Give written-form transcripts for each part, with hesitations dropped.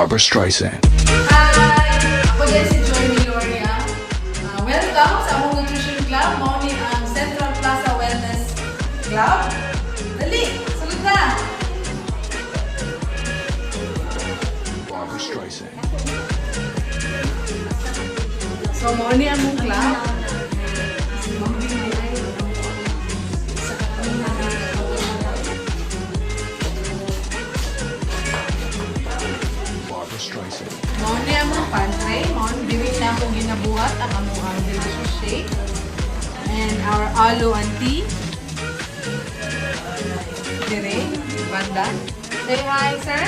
Barbara Streisand. Hi! Ako din si Joy Miloria. Welcome sa among nutrition club. Mao ni ang Central Plaza Wellness Club. Dali! Sulod na! Barbara Streisand. So, mao ni among club. Barbara Streisand. Mao ni among pantry. Mao ni dili na akong ginabuhat ang among delicious shake. And our alo and tea. Dire, banda. Say hi, sir.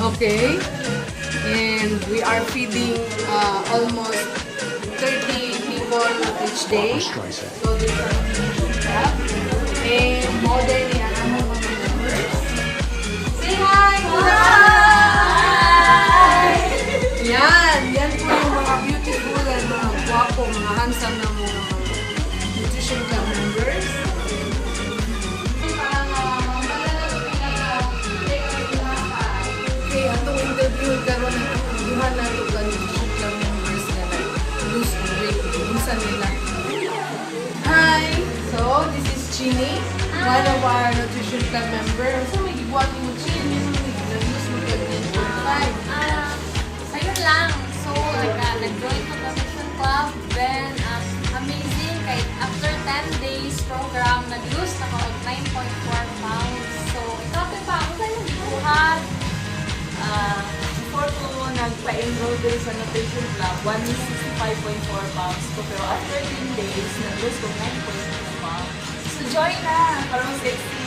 Okay. And we are feeding almost 30 people each day. Barbara Streisand. So this is our nutrition club. And modern yan ang mga members. Say hi! Hi! Yan po yung mga beautiful and mga guwapo, mga handsome na mga nutrition club members. Okay, atong interview karon na duhan na ito ka nutrition club members na lose weight. Unsa nila? Hi! So, this is Chini, one of our nutrition club members. So, may gibuhat mo Chini. Nag-lose mo kayo ng 45. Ayun lang. So, nag-join ko sa Mission Club. Then, amazing. Kahit after 10 days program, nag-lose na ako 9.4 pounds. So, ito pa ako sa yung buhat. Before ko nagpa-enroll din sa Nutrition Club, 165.4 pounds ko. Pero after 10 days, nag-lose ko 9.2 pounds. So join na! Parang sexy.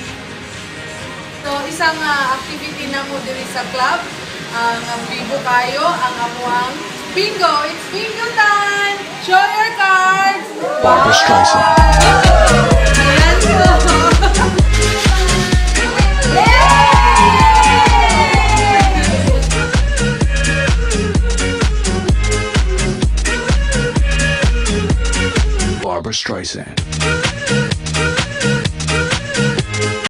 So, isang activity na mo diri sa club. Ang bigo kayo, ang amuang bingo. It's bingo time! Show your cards! Barbara Streisand. Ayan po. Barbara Streisand.